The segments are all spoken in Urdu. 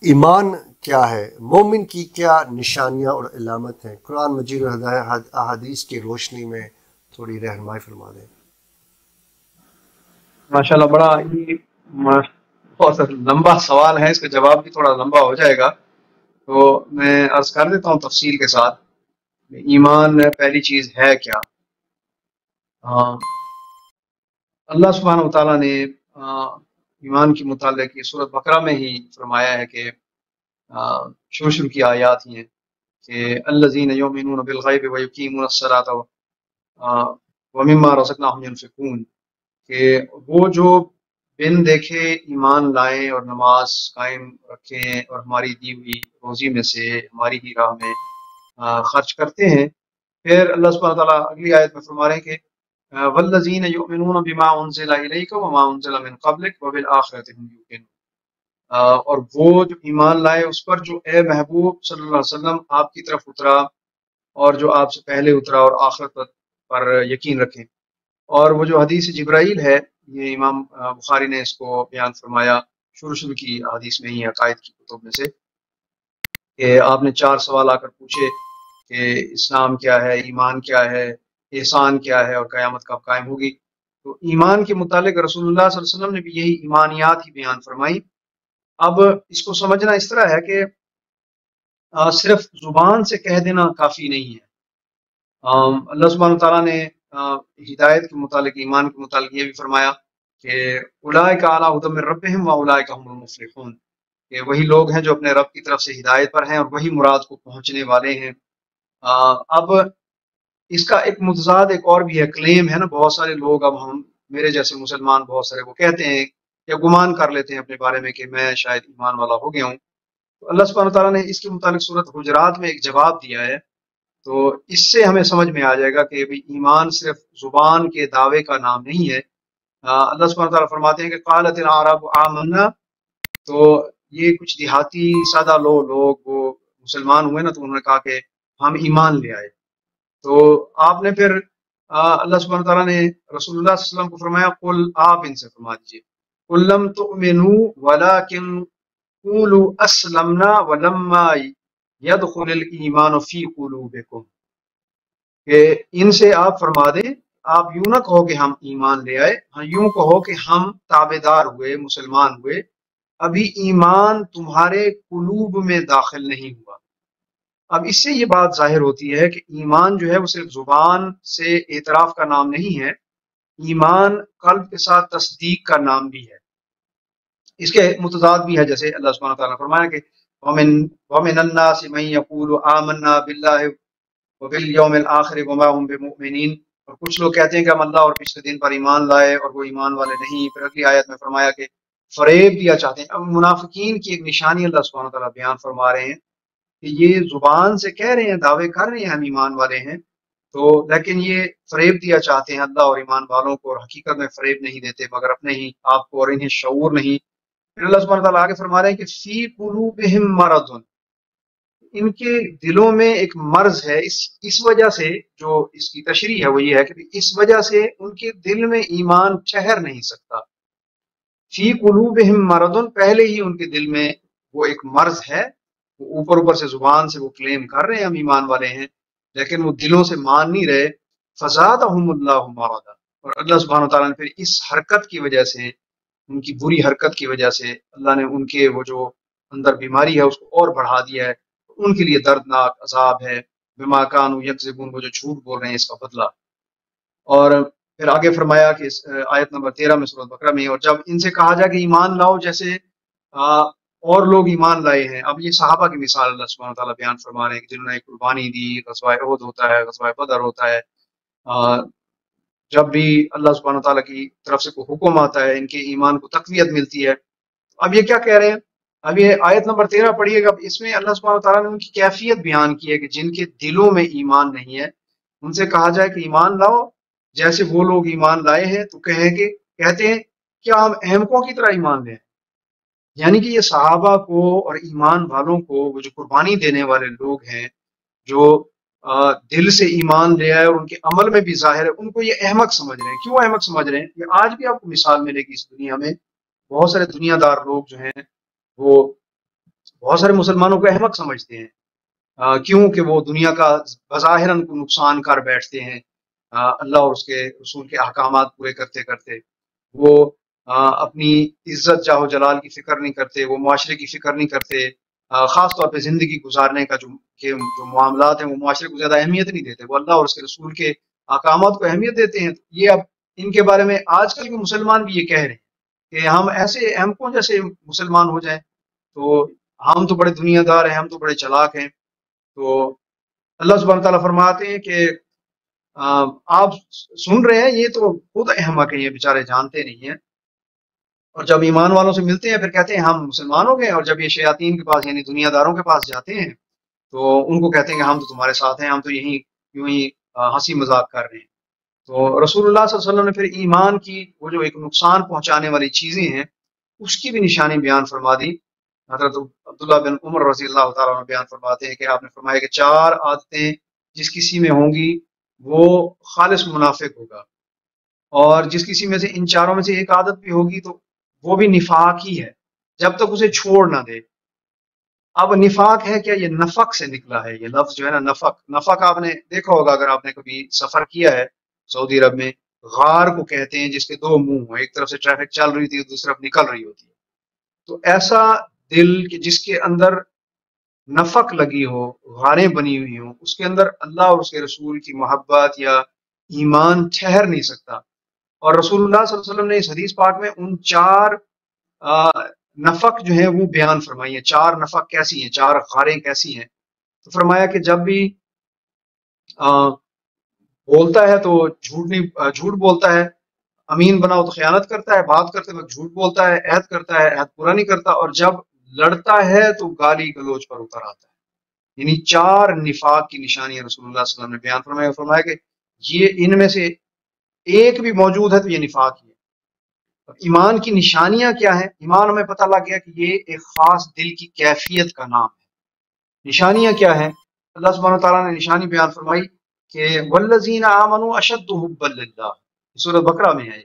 ایمان کیا ہے؟ مومن کی کیا نشانیاں اور علامت ہیں؟ قرآن مجید اور احادیث کی روشنی میں تھوڑی رہنمائی فرما دیں۔ ماشاءاللہ، بڑا ہی بہت لمبا سوال ہے، اس کا جواب بھی تھوڑا لمبا ہو جائے گا، تو میں عرض کر دیتا ہوں تفصیل کے ساتھ۔ ایمان پہلی چیز ہے کیا؟ ہاں، اللہ سبحانہ و تعالیٰ نے ایمان کے متعلق یہ سورۃ بقرہ میں ہی فرمایا ہے کہ شروع شروع کی آیات ہی ہیں کہ الذین یؤمنون بالغیب ویقیمون الصلاۃ ومما رزقناہم ینفقون، کہ وہ جو بن دیکھے ایمان لائیں اور نماز قائم رکھیں اور ہماری دی ہوئی روزی میں سے ہماری ہی راہ میں خرچ کرتے ہیں۔ پھر اللہ سبحانہ تعالیٰ اگلی آیت میں فرما رہے ہیں کہ والذین یؤمنون بما انزل الیک وما انزل من قبلک وبالآخرۃ هم یوقنون، اور وہ جو ایمان لائے اس پر جو اے محبوب صلی اللہ علیہ وسلم آپ کی طرف اترا اور جو آپ سے پہلے اترا، اور آخرت پر یقین رکھیں۔ اور وہ جو حدیث جبرائیل ہے، یہ امام بخاری نے اس کو بیان فرمایا شروع کی حدیث میں ہی، عقائد کی کتب میں سے، کہ آپ نے 4 سوال آ کر پوچھے کہ اسلام کیا ہے، ایمان کیا ہے، احسان کیا ہے، اور قیامت کب قائم ہوگی۔ تو ایمان کے متعلق رسول اللہ صلی اللہ علیہ وسلم نے بھی یہی ایمانیات ہی بیان فرمائی۔ اب اس کو سمجھنا اس طرح ہے کہ صرف زبان سے کہہ دینا کافی نہیں ہے۔ اللہ سبحانہ تعالیٰ نے ہدایت کے متعلق، ایمان کے متعلق یہ بھی فرمایا کہ اولئک علی ھدی من ربہم واولئک هم المفلحون، کہ وہی لوگ ہیں جو اپنے رب کی طرف سے ہدایت پر ہیں اور وہی مراد کو پہنچنے والے ہیں۔ اب اس کا ایک متضاد ایک اور بھی ہے، کلیم ہے نا، بہت سارے لوگ، اب ہم میرے جیسے مسلمان بہت سارے وہ کہتے ہیں یا گمان کر لیتے ہیں اپنے بارے میں کہ میں شاید ایمان والا ہو گیا ہوں۔ تو اللہ سبحانہ تعالیٰ نے اس کے متعلق سورۃ حجرات میں ایک جواب دیا ہے، تو اس سے ہمیں سمجھ میں آ جائے گا کہ بھی ایمان صرف زبان کے دعوے کا نام نہیں ہے۔ اللہ سبحانہ تعالیٰ فرماتے ہیں کہ قالت الاعراب آمنا، تو یہ کچھ دیہاتی سادہ لوگ وہ مسلمان ہوئے نا، تو انہوں نے کہا کہ ہم ایمان لے آئے۔ تو آپ نے پھر اللہ سبحانہ تعالیٰ نے رسول اللہ صلی اللہ علیہ وسلم کو فرمایا قل، آپ ان سے فرما دیجیے، قل لم تؤمنوا ولکن قولوا اسلمنا ولما يدخل الایمان فی قلوبکم، کہ ان سے آپ فرما دیں، آپ یوں نہ کہو کہ ہم ایمان لے آئے، ہاں یوں کہو کہ ہم تابع دار ہوئے، مسلمان ہوئے، ابھی ایمان تمہارے قلوب میں داخل نہیں ہوا۔ اب اس سے یہ بات ظاہر ہوتی ہے کہ ایمان جو ہے وہ صرف زبان سے اعتراف کا نام نہیں ہے، ایمان قلب کے ساتھ تصدیق کا نام بھی ہے۔ اس کے متضاد بھی ہے، جیسے اللہ سبحانہ تعالیٰ نے فرمایا کہ وَمِنَ النَّاسِ مَن يَقُولُ آمَنَّا بِاللَّهِ وَبِالْيَوْمِ الْآخِرِ وَمَا هُم بِمُؤْمِنِينَ، اور کچھ لوگ کہتے ہیں کہ ہم اللہ اور پچھلے دن پر ایمان لائے اور وہ ایمان والے نہیں۔ پھر اگلی آیت میں فرمایا کہ فریب دیا چاہتے ہیں۔ اب منافقین کی ایک نشانی اللہ سبحانہ تعالیٰ بیان فرما رہے ہیں کہ یہ زبان سے کہہ رہے ہیں، دعوے کر رہے ہیں ہم ایمان والے ہیں، تو لیکن یہ فریب دیا چاہتے ہیں اللہ اور ایمان والوں کو، اور حقیقت میں فریب نہیں دیتے مگر اپنے ہی آپ کو، اور انہیں شعور نہیں۔ پھر اللہ سبحانہ تعالیٰ آگے فرما رہے ہیں کہ فی قلوبہم مرض، ان کے دلوں میں ایک مرض ہے۔ اس وجہ سے جو اس کی تشریح ہے وہ یہ ہے کہ اس وجہ سے ان کے دل میں ایمان ٹھہر نہیں سکتا۔ فی قلوبہم مرض، پہلے ہی ان کے دل میں وہ ایک مرض ہے، وہ اوپر سے زبان سے وہ کلیم کر رہے ہیں ہم ایمان والے ہیں، لیکن وہ دلوں سے مان نہیں رہے۔ فزادہم اللہ مرضا، اور اللہ سبحانہ تعالیٰ نے پھر اس حرکت کی وجہ سے، ان کی بری حرکت کی وجہ سے اللہ نے ان کے وہ جو اندر بیماری ہے اس کو اور بڑھا دیا ہے، ان کے لیے دردناک عذاب ہے، بما کانوا یکذبون، وہ جو جھوٹ بول رہے ہیں اس کا بدلہ۔ اور پھر آگے فرمایا کہ آیت نمبر 13 میں سورۃ بقرہ میں، اور جب ان سے کہا جائے کہ ایمان لاؤ جیسے اور لوگ ایمان لائے ہیں، اب یہ صحابہ کی مثال اللہ سبحانہ تعالیٰ بیان فرما رہے ہیں کہ جنہوں نے قربانی دی، غزوہ احد ہوتا ہے، غزوہ بدر ہوتا ہے، جب بھی اللہ سبحانہ تعالیٰ کی طرف سے کوئی حکم آتا ہے ان کے ایمان کو تقویت ملتی ہے۔ اب یہ کیا کہہ رہے ہیں؟ اب یہ آیت نمبر 13 پڑھیے گا، اس میں اللہ سبحانہ تعالیٰ نے ان کی کیفیت بیان کی ہے کہ جن کے دلوں میں ایمان نہیں ہے، ان سے کہا جائے کہ ایمان لاؤ جیسے وہ لوگ ایمان لائے ہیں، تو کہتے ہیں کیا ہم احمقوں کی طرح ایمان لیں؟ یعنی کہ یہ صحابہ کو اور ایمان والوں کو، وہ جو قربانی دینے والے لوگ ہیں، جو دل سے ایمان لے آئے اور ان کے عمل میں بھی ظاہر ہے، ان کو یہ احمق سمجھ رہے ہیں۔ کیوں احمق سمجھ رہے ہیں؟ یہ آج بھی آپ کو مثال ملے گی اس دنیا میں، بہت سارے دنیا دار لوگ جو ہیں وہ بہت سارے مسلمانوں کو احمق سمجھتے ہیں، کیوں کہ وہ دنیا کا بظاہراً کو نقصان کر بیٹھتے ہیں، اللہ اور اس کے رسول کے احکامات پورے کرتے کرتے وہ اپنی عزت جاہ و جلال کی فکر نہیں کرتے، وہ معاشرے کی فکر نہیں کرتے، خاص طور پہ زندگی گزارنے کا جو معاملات ہیں وہ معاشرے کو زیادہ اہمیت نہیں دیتے، وہ اللہ اور اس کے رسول کے احکامات کو اہمیت دیتے ہیں۔ یہ اب ان کے بارے میں آج کل کے مسلمان بھی یہ کہہ رہے ہیں کہ ہم ایسے احمقوں جیسے مسلمان ہو جائیں، تو ہم تو بڑے دنیا دار ہیں، ہم تو بڑے چلاک ہیں۔ تو اللہ سبحانہ تعالیٰ فرماتے ہیں کہ آپ سن رہے ہیں، یہ تو خود احمق ہیں، یہ بیچارے جانتے نہیں ہیں، اور جب ایمان والوں سے ملتے ہیں پھر کہتے ہیں ہم مسلمان ہو گئے، اور جب یہ شیاطین کے پاس یعنی دنیا داروں کے پاس جاتے ہیں تو ان کو کہتے ہیں کہ ہم تو تمہارے ساتھ ہیں، ہم تو یہیں یوں ہی ہنسی مذاق کر رہے ہیں۔ تو رسول اللہ صلی اللہ علیہ وسلم نے پھر ایمان کی وہ جو ایک نقصان پہنچانے والی چیزیں ہیں اس کی بھی نشانی بیان فرما دی۔ حضرت عبداللہ بن عمر رضی اللہ تعالیٰ عنہ بیان فرماتے ہیں کہ آپ نے فرمایا کہ 4 عادتیں جس کسی میں ہوں گی وہ خالص منافق ہوگا، اور جس کسی میں سے ان چاروں میں سے ایک عادت بھی ہوگی تو وہ بھی نفاق ہی ہے جب تک اسے چھوڑ نہ دے۔ اب نفاق ہے کیا؟ یہ نفق سے نکلا ہے، یہ لفظ جو ہے نا نفق، نفق آپ نے دیکھا ہوگا اگر آپ نے کبھی سفر کیا ہے سعودی عرب میں، غار کو کہتے ہیں جس کے 2 منہ ہوں، ایک طرف سے ٹریفک چل رہی تھی دوسری طرف نکل رہی ہوتی ہے۔ تو ایسا دل کہ جس کے اندر نفق لگی ہو، غاریں بنی ہوئی ہوں، اس کے اندر اللہ اور اس کے رسول کی محبت یا ایمان ٹھہر نہیں سکتا۔ اور رسول اللہ صلی اللہ علیہ وسلم نے اس حدیث پاک میں ان 4 نفق جو ہیں وہ بیان فرمائی ہیں۔ 4 نفق کیسی ہیں، 4 غاریں کیسی ہیں؟ تو فرمایا کہ جب بھی بولتا ہے تو جھوٹ بولتا ہے، امین بنا ہو تو خیانت کرتا ہے، بات کرتے وقت جھوٹ بولتا ہے، عہد کرتا ہے عہد پورا نہیں کرتا، اور جب لڑتا ہے تو گالی گلوچ پر اتر آتا ہے۔ یعنی 4 نفاق کی نشانیاں رسول اللہ صلی اللہ علیہ وسلم نے بیان فرمایا کہ یہ ان میں سے ایک بھی موجود ہے تو یہ نفاق ہی ہے۔ ایمان کی نشانیاں کیا ہیں؟ ایمان ہمیں پتہ لگ گیا کہ یہ ایک خاص دل کی کیفیت کا نام ہے۔ نشانیاں کیا ہیں؟ اللہ سبحانہ تعالیٰ نے نشانی بیان فرمائی کہ والذین آمنوا اشد حبا للہ، سورۃ بقرہ میں ہے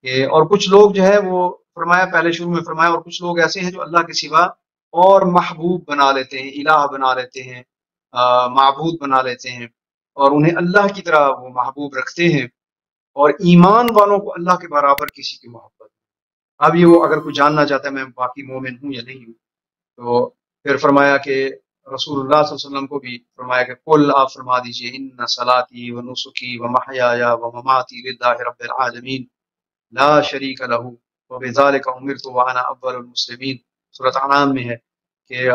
کہ اور کچھ لوگ جو ہے وہ فرمایا پہلے شروع میں فرمایا اور کچھ لوگ ایسے ہیں جو اللہ کے سوا اور محبوب بنا لیتے ہیں، الہ بنا لیتے ہیں، معبود بنا لیتے ہیں، اور انہیں اللہ کی طرح وہ محبوب رکھتے ہیں، اور ایمان والوں کو اللہ کے برابر کسی کی محبت۔ اب یہ وہ اگر کوئی جاننا چاہتا ہے میں باقی مومن ہوں یا نہیں ہوں، تو پھر فرمایا کہ رسول اللہ صلی اللہ علیہ وسلم کو بھی فرمایا کہ قل، آپ فرما دیجئے ان صلاتی و نسکی و محیای و مماتی للہ رب العالمین لا شریک لہ وبذالک امرت وانا اول المسلمین۔ سورۃ انعام میں ہے کہ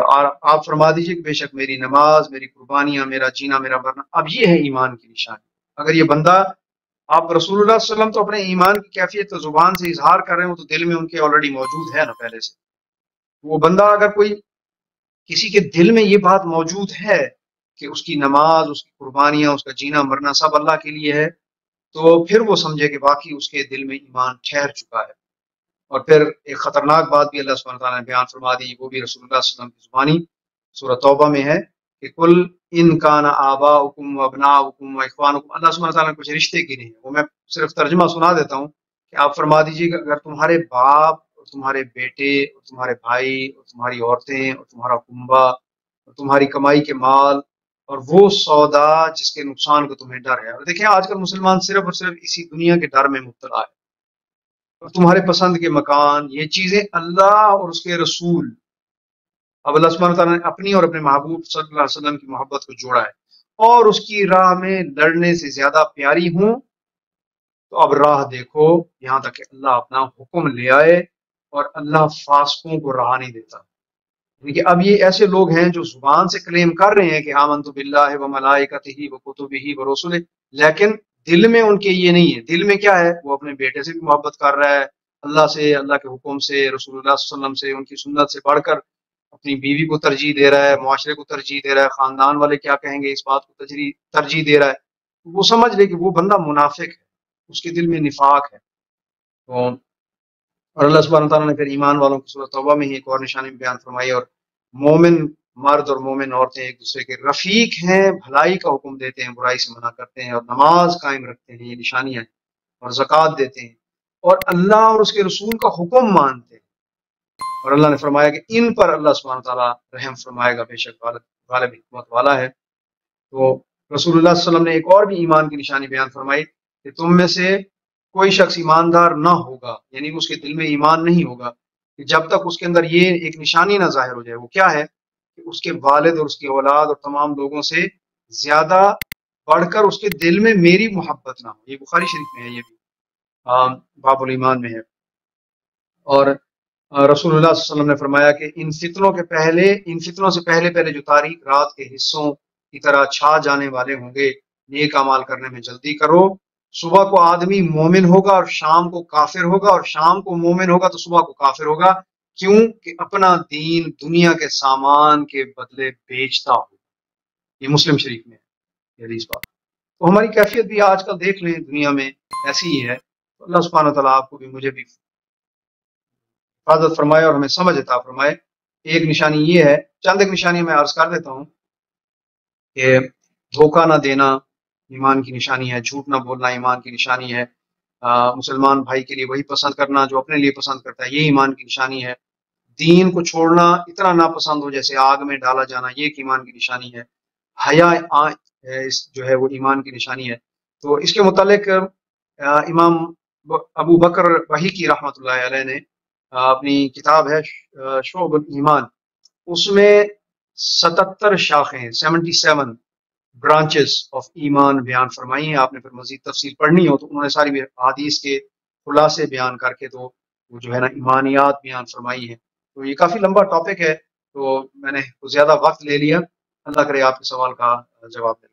آپ فرما دیجئے کہ بے شک میری نماز، میری قربانیاں، میرا جینا، میرا مرنا، اب یہ ہے ایمان کی نشانی۔ اگر یہ بندہ، آپ رسول اللہ صلی اللہ علیہ وسلم تو اپنے ایمان کی کیفیت تو زبان سے اظہار کر رہے ہوں تو دل میں ان کے آلریڈی موجود ہے نا پہلے سے۔ وہ بندہ اگر کوئی کسی کے دل میں یہ بات موجود ہے کہ اس کی نماز، اس کی قربانیاں، اس کا جینا مرنا سب اللہ کے لیے ہے، تو پھر وہ سمجھے کہ واقعی اس کے دل میں ایمان ٹھہر چکا ہے۔ اور پھر ایک خطرناک بات بھی اللہ سبحانہ تعالیٰ نے بیان فرما دی، وہ بھی رسول اللہ صلی اللہ علیہ وسلم کی زبانی سورۃ توبہ میں ہے کہ کل ان کان آباؤکم و ابناؤکم و اخوانکم۔ اللہ سبحانہ تعالیٰ نے کچھ رشتے گنے ہیں، وہ میں صرف ترجمہ سنا دیتا ہوں کہ آپ فرما دیجیے کہ اگر تمہارے باپ اور تمہارے بیٹے اور تمہارے بھائی اور تمہاری عورتیں اور تمہارا کنبہ اور تمہاری کمائی کے مال اور وہ سودا جس کے نقصان کو تمہیں ڈر ہے، اور دیکھیں آج کل مسلمان صرف اور صرف اسی دنیا کے ڈر میں مبتلا ہے، اور تمہارے پسند کے مکان، یہ چیزیں اللہ اور اس کے رسول، اب اللہ سبحانہ تعالیٰ نے اپنی اور اپنے محبوب صلی اللہ علیہ وسلم کی محبت کو جوڑا ہے، اور اس کی راہ میں لڑنے سے زیادہ پیاری ہوں، تو اب راہ دیکھو یہاں تک کہ اللہ اپنا حکم لے آئے، اور اللہ فاسقوں کو راہ نہیں دیتا۔ یعنی کہ اب یہ ایسے لوگ ہیں جو زبان سے کلیم کر رہے ہیں کہ آمنت باللہ و ملائکتہ و کتبہ و رسلہ، لیکن دل میں ان کے یہ نہیں ہے۔ دل میں کیا ہے؟ وہ اپنے بیٹے سے بھی محبت کر رہا ہے، اللہ سے، اللہ کے حکم سے، رسول اللہ صلی اللہ علیہ وسلم سے، ان کی سنت سے بڑھ کر اپنی بیوی کو ترجیح دے رہا ہے، معاشرے کو ترجیح دے رہا ہے، خاندان والے کیا کہیں گے اس بات کو ترجیح دے رہا ہے۔ وہ سمجھ لے کہ وہ بندہ منافق ہے، اس کے دل میں نفاق ہے۔ تو اور اللہ سبحانہ تعالیٰ نے پھر ایمان والوں کی سورۃ توبہ میں ہی ایک اور نشانی بیان فرمائی، اور مومن مرد اور مومن عورتیں ایک دوسرے کے رفیق ہیں، بھلائی کا حکم دیتے ہیں، برائی سے منع کرتے ہیں، اور نماز قائم رکھتے ہیں، یہ نشانیاں ہیں، اور زکوٰۃ دیتے ہیں، اور اللہ اور اس کے رسول کا حکم مانتے ہیں۔ اور اللہ نے فرمایا کہ ان پر اللہ سبحانہ تعالیٰ رحم فرمائے گا، بے شک غالب حکمت والا ہے۔ تو رسول اللہ صلی اللہ علیہ وسلم نے ایک اور بھی ایمان کی نشانی بیان فرمائی کہ تم میں سے کوئی شخص ایماندار نہ ہوگا، یعنی اس کے دل میں ایمان نہیں ہوگا، کہ جب تک اس کے اندر یہ ایک نشانی نہ ظاہر ہو جائے۔ وہ کیا ہے؟ کہ اس کے والد اور اس کی اولاد اور تمام لوگوں سے زیادہ بڑھ کر اس کے دل میں میری محبت نہ ہو۔ یہ بخاری شریف میں ہے، یہ بھی باب الایمان میں ہے۔ اور رسول اللہ صلی اللہ علیہ وسلم نے فرمایا کہ ان فتنوں سے پہلے جو تاریک رات کے حصوں کی طرح چھا جانے والے ہوں گے، نیک اعمال کرنے میں جلدی کرو۔ صبح کو آدمی مومن ہوگا اور شام کو کافر ہوگا، اور شام کو مومن ہوگا تو صبح کو کافر ہوگا۔ کیوں؟ کہ اپنا دین دنیا کے سامان کے بدلے بیچتا ہو۔ یہ مسلم شریف میں ہے یہ حدیث بات۔ تو ہماری کیفیت بھی آج کل دیکھ لیں دنیا میں ایسی ہی ہے۔ اللہ سبحانہ تعالیٰ آپ کو بھی مجھے بھی حفاظت فرمائے اور ہمیں سمجھ عطا فرمائے۔ ایک نشانی یہ ہے، چند ایک نشانی میں عرض کر دیتا ہوں کہ دھوکہ نہ دینا ایمان کی نشانی ہے، جھوٹ نہ بولنا ایمان کی نشانی ہے، مسلمان بھائی کے لیے وہی پسند کرنا جو اپنے لیے پسند کرتا ہے، یہ ایمان کی نشانی ہے۔ دین کو چھوڑنا اتنا ناپسند ہو جیسے آگ میں ڈالا جانا، یہ ایک ایمان کی نشانی ہے۔ حیا جو ہے وہ ایمان کی نشانی ہے۔ تو اس کے متعلق امام ابو بکر وحیقی رحمۃ اللہ علیہ نے اپنی کتاب ہے شعب الایمان، اس میں 77 شاخیں 77 برانچز آف ایمان بیان فرمائی ہیں۔ آپ نے پھر مزید تفصیل پڑھنی ہو تو انہوں نے ساری حدیث کے خلاصے بیان کر کے تو وہ جو ہے نا ایمانیات بیان فرمائی ہیں۔ تو یہ کافی لمبا ٹاپک ہے، تو میں نے زیادہ وقت لے لیا۔ اللہ کرے آپ کے سوال کا جواب دے۔